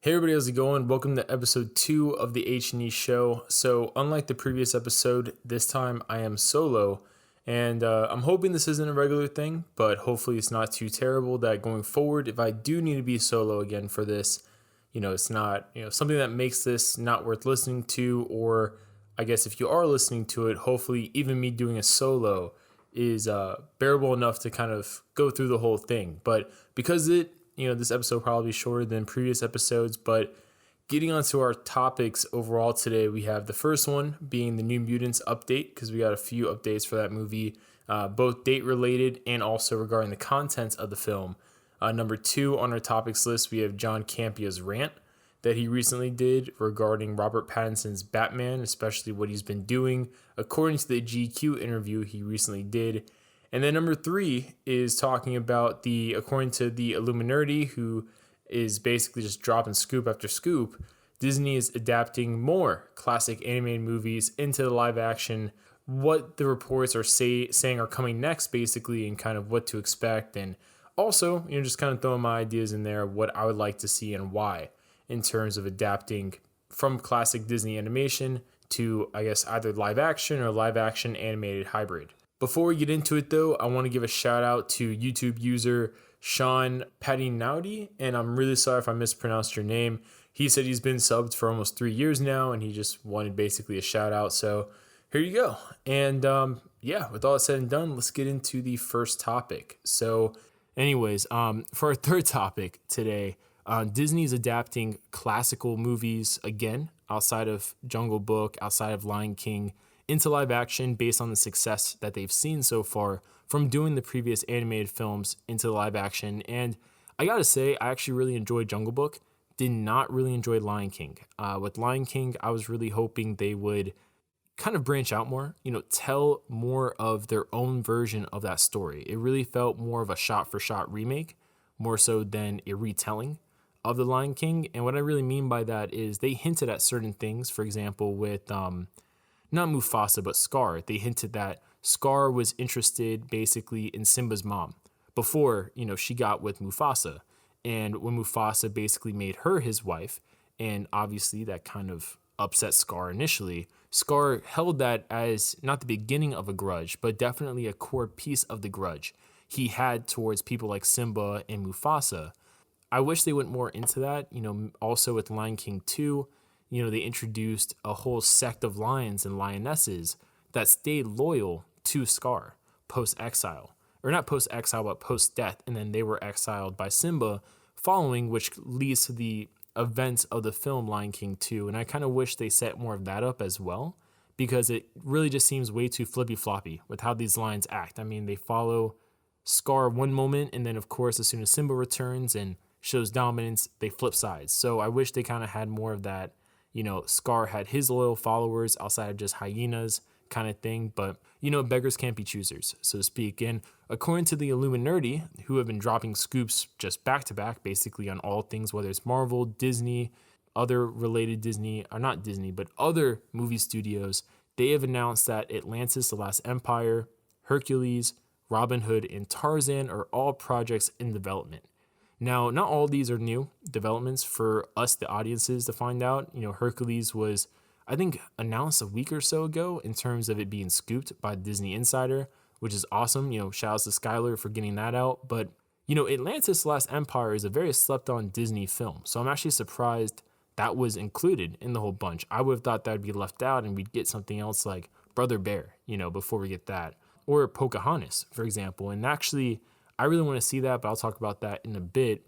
Hey everybody, how's it going? Welcome to episode 2 of the HNE Show. So, unlike the previous episode, this time I am solo, and I'm hoping this isn't a regular thing, but hopefully it's not too terrible that going forward, if I do need to be solo again for this, it's not, something that makes this not worth listening to, or I guess if you are listening to it, hopefully even me doing a solo is bearable enough to kind of go through the whole thing. But because this episode probably shorter than previous episodes, but getting onto our topics overall today, we have the first one being the New Mutants update, because we got a few updates for that movie, both date related and also regarding the contents of the film. Number 2 on our topics list, we have John Campia's rant that he recently did regarding Robert Pattinson's Batman, especially what he's been doing, according to the GQ interview he recently did. And then number 3 is talking about according to the Illuminati, who is basically just dropping scoop after scoop, Disney is adapting more classic animated movies into the live action, what the reports are saying are coming next, basically, and kind of what to expect. And also, just kind of throwing my ideas in there, what I would like to see and why in terms of adapting from classic Disney animation to, I guess, either live action or live action animated hybrid. Before we get into it, though, I want to give a shout out to YouTube user Sean Patinaudy, and I'm really sorry if I mispronounced your name. He said he's been subbed for almost 3 years now, and he just wanted basically a shout out. So here you go. And with all that said and done, let's get into the first topic. So, anyways, for our third topic today, Disney's adapting classical movies again, outside of Jungle Book, outside of Lion King, into live action based on the success that they've seen so far from doing the previous animated films into live action. And I gotta say, I actually really enjoyed Jungle Book, did not really enjoy Lion King. With Lion King, I was really hoping they would kind of branch out more, tell more of their own version of that story. It really felt more of a shot-for-shot remake, more so than a retelling of The Lion King. And what I really mean by that is they hinted at certain things, for example, with not Mufasa, but Scar. They hinted that Scar was interested basically in Simba's mom before, she got with Mufasa. And when Mufasa basically made her his wife, and obviously that kind of upset Scar initially, Scar held that as not the beginning of a grudge, but definitely a core piece of the grudge he had towards people like Simba and Mufasa. I wish they went more into that, also with Lion King 2. They introduced a whole sect of lions and lionesses that stayed loyal to Scar post-exile. Or not post-exile, but post-death. And then they were exiled by Simba following, which leads to the events of the film Lion King 2. And I kind of wish they set more of that up as well, because it really just seems way too flippy-floppy with how these lions act. I mean, they follow Scar one moment, and then, of course, as soon as Simba returns and shows dominance, they flip sides. So I wish they kind of had more of that. Scar had his loyal followers outside of just hyenas kind of thing, but, beggars can't be choosers, so to speak. And according to the Illuminati, who have been dropping scoops just back to back, basically on all things, whether it's Marvel, Disney, other related Disney, or not Disney, but other movie studios, they have announced that Atlantis, The Last Empire, Hercules, Robin Hood, and Tarzan are all projects in development. Now, not all of these are new developments for us, the audiences, to find out. Hercules was, I think, announced a week or so ago in terms of it being scooped by Disney Insider, which is awesome. Shout out to Skylar for getting that out. But, Atlantis: The Last Empire is a very slept-on Disney film. So I'm actually surprised that was included in the whole bunch. I would have thought that would be left out and we'd get something else like Brother Bear, before we get that. Or Pocahontas, for example. And actually, I really want to see that, but I'll talk about that in a bit.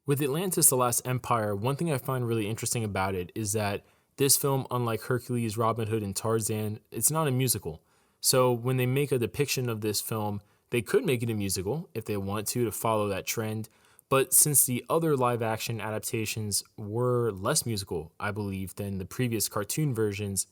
With Atlantis: The Last Empire, one thing I find really interesting about it is that this film, unlike Hercules, Robin Hood, and Tarzan, it's not a musical. So when they make a depiction of this film, they could make it a musical if they want to follow that trend. But since the other live-action adaptations were less musical, I believe, than the previous cartoon versions,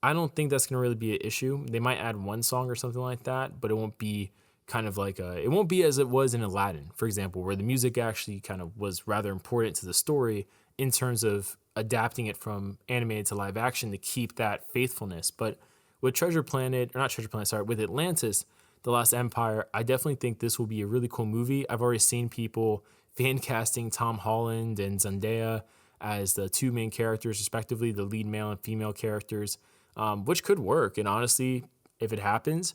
I don't think that's going to really be an issue. They might add one song or something like that, but it won't be kind of like it won't be as it was in Aladdin, for example, where the music actually kind of was rather important to the story in terms of adapting it from animated to live action to keep that faithfulness. But with with Atlantis: The Last Empire, I definitely think this will be a really cool movie. I've already seen people fan casting Tom Holland and Zendaya as the two main characters, respectively, the lead male and female characters, which could work. And honestly, if it happens,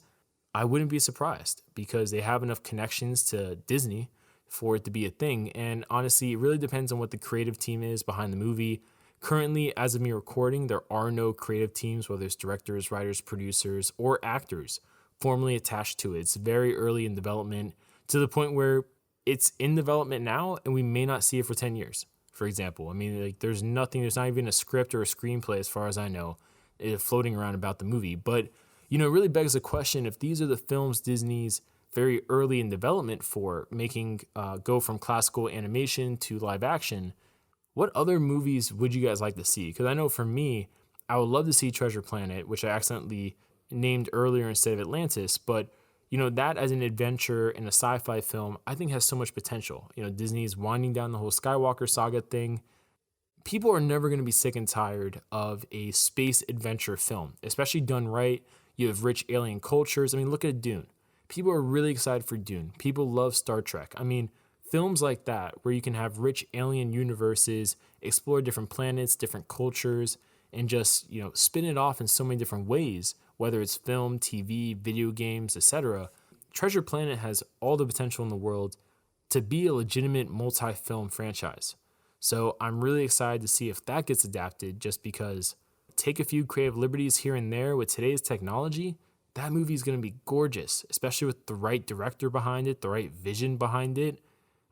I wouldn't be surprised because they have enough connections to Disney for it to be a thing. And honestly, it really depends on what the creative team is behind the movie. Currently, as of me recording, there are no creative teams, whether it's directors, writers, producers, or actors formally attached to it. It's very early in development to the point where it's in development now and we may not see it for 10 years, for example. I mean, like there's not even a script or a screenplay, as far as I know, floating around about the movie. But, it really begs the question, if these are the films Disney's very early in development for making go from classical animation to live action, what other movies would you guys like to see? Because I know for me, I would love to see Treasure Planet, which I accidentally named earlier instead of Atlantis, but that as an adventure and a sci-fi film, I think has so much potential. Disney's winding down the whole Skywalker saga thing. People are never going to be sick and tired of a space adventure film, especially done right. You have rich alien cultures. I mean, look at Dune. People are really excited for Dune. People love Star Trek. I mean, films like that where you can have rich alien universes, explore different planets, different cultures, and just, spin it off in so many different ways, whether it's film, TV, video games, etc. Treasure Planet has all the potential in the world to be a legitimate multi-film franchise. So I'm really excited to see if that gets adapted, just because take a few creative liberties here and there with today's technology, that movie is going to be gorgeous, especially with the right director behind it, the right vision behind it.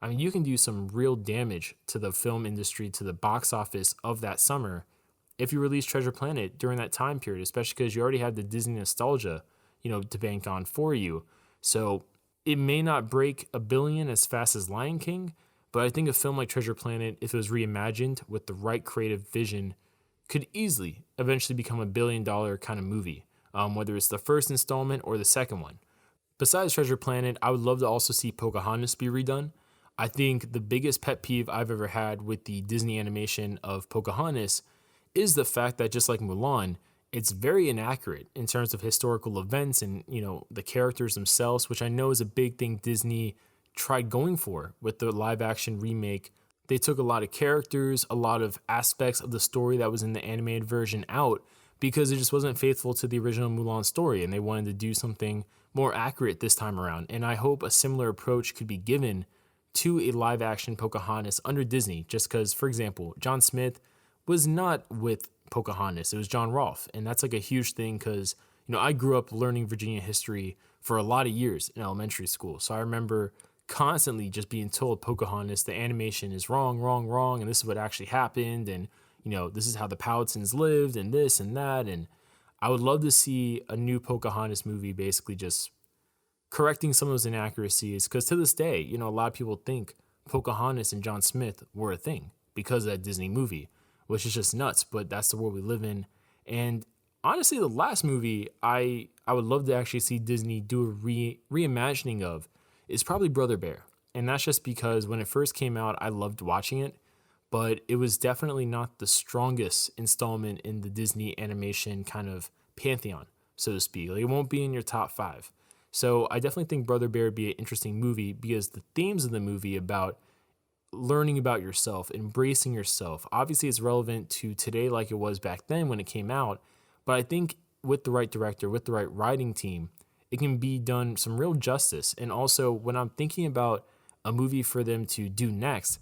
I mean, you can do some real damage to the film industry, to the box office of that summer if you release Treasure Planet during that time period, especially because you already have the Disney nostalgia, to bank on for you. So it may not break $1 billion as fast as Lion King, but I think a film like Treasure Planet, if it was reimagined with the right creative vision, could easily eventually become $1 billion kind of movie, whether it's the first installment or the second one. Besides Treasure Planet, I would love to also see Pocahontas be redone. I think the biggest pet peeve I've ever had with the Disney animation of Pocahontas is the fact that, just like Mulan, it's very inaccurate in terms of historical events and, the characters themselves, which I know is a big thing Disney tried going for with the live action remake. They took a lot of characters, a lot of aspects of the story that was in the animated version out because it just wasn't faithful to the original Mulan story, and they wanted to do something more accurate this time around. And I hope a similar approach could be given to a live action Pocahontas under Disney, just because, for example, John Smith was not with Pocahontas. It was John Rolfe. And that's like a huge thing because, I grew up learning Virginia history for a lot of years in elementary school. So I remember constantly just being told Pocahontas, the animation is wrong, wrong, wrong. And this is what actually happened. And, this is how the Powhatans lived and this and that. And I would love to see a new Pocahontas movie basically just correcting some of those inaccuracies. Because to this day, a lot of people think Pocahontas and John Smith were a thing because of that Disney movie, which is just nuts, but that's the world we live in. And honestly, the last movie I would love to actually see Disney do a reimagining of is probably Brother Bear. And that's just because when it first came out, I loved watching it, but it was definitely not the strongest installment in the Disney animation kind of pantheon, so to speak. Like, it won't be in your top 5. So I definitely think Brother Bear would be an interesting movie because the themes of the movie about learning about yourself, embracing yourself, obviously it's relevant to today like it was back then when it came out. But I think with the right director, with the right writing team, it can be done some real justice. And also, when I'm thinking about a movie for them to do next,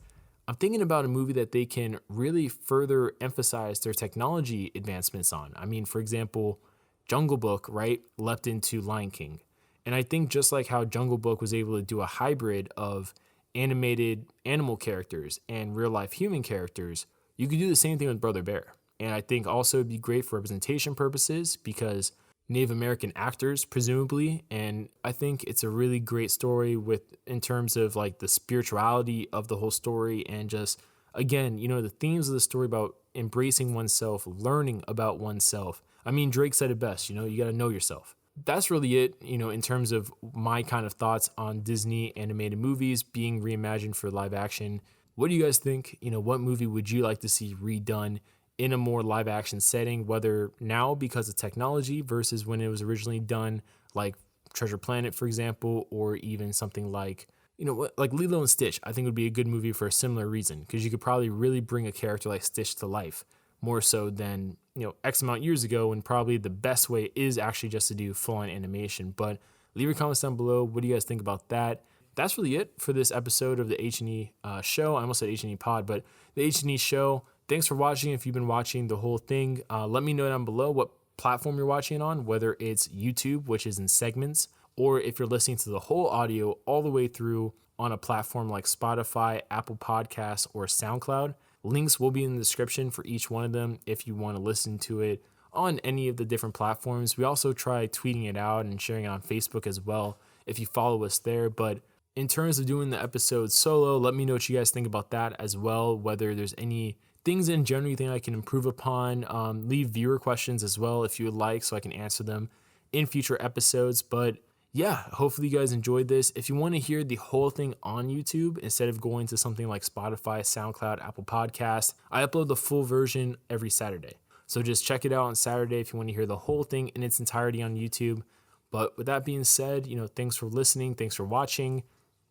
I'm thinking about a movie that they can really further emphasize their technology advancements on. I mean, for example, Jungle Book, right, leapt into Lion King. And I think just like how Jungle Book was able to do a hybrid of animated animal characters and real life human characters, you could do the same thing with Brother Bear. And I think also it'd be great for representation purposes because Native American actors, presumably, and I think it's a really great story in terms of like the spirituality of the whole story and just, again, the themes of the story about embracing oneself, learning about oneself. I mean, Drake said it best, you got to know yourself. That's really it, in terms of my kind of thoughts on Disney animated movies being reimagined for live action. What do you guys think? What movie would you like to see redone in a more live action setting, whether now because of technology versus when it was originally done, like Treasure Planet, for example, or even something like, you know what, like Lilo and Stitch, I think would be a good movie for a similar reason, because you could probably really bring a character like Stitch to life more so than, you know, X amount years ago, when probably the best way is actually just to do full on animation. But leave your comments down below. What do you guys think about that? That's really it for this episode of the HNE show. I almost said HNE pod, but the HNE show. Thanks for watching. If you've been watching the whole thing, let me know down below what platform you're watching it on, whether it's YouTube, which is in segments, or if you're listening to the whole audio all the way through on a platform like Spotify, Apple Podcasts, or SoundCloud. Links will be in the description for each one of them if you want to listen to it on any of the different platforms. We also try tweeting it out and sharing it on Facebook as well if you follow us there. But in terms of doing the episode solo, let me know what you guys think about that as well, whether there's any things in general you think I can improve upon. Leave viewer questions as well if you would like, so I can answer them in future episodes. But yeah, hopefully you guys enjoyed this. If you want to hear the whole thing on YouTube instead of going to something like Spotify, SoundCloud, Apple Podcasts, I upload the full version every Saturday. So just check it out on Saturday if you want to hear the whole thing in its entirety on YouTube. But with that being said, you know, thanks for listening, thanks for watching,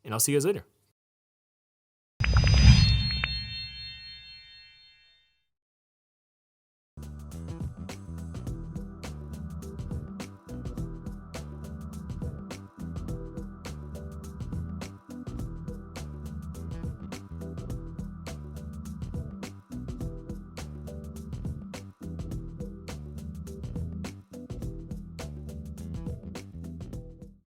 and I'll see you guys later.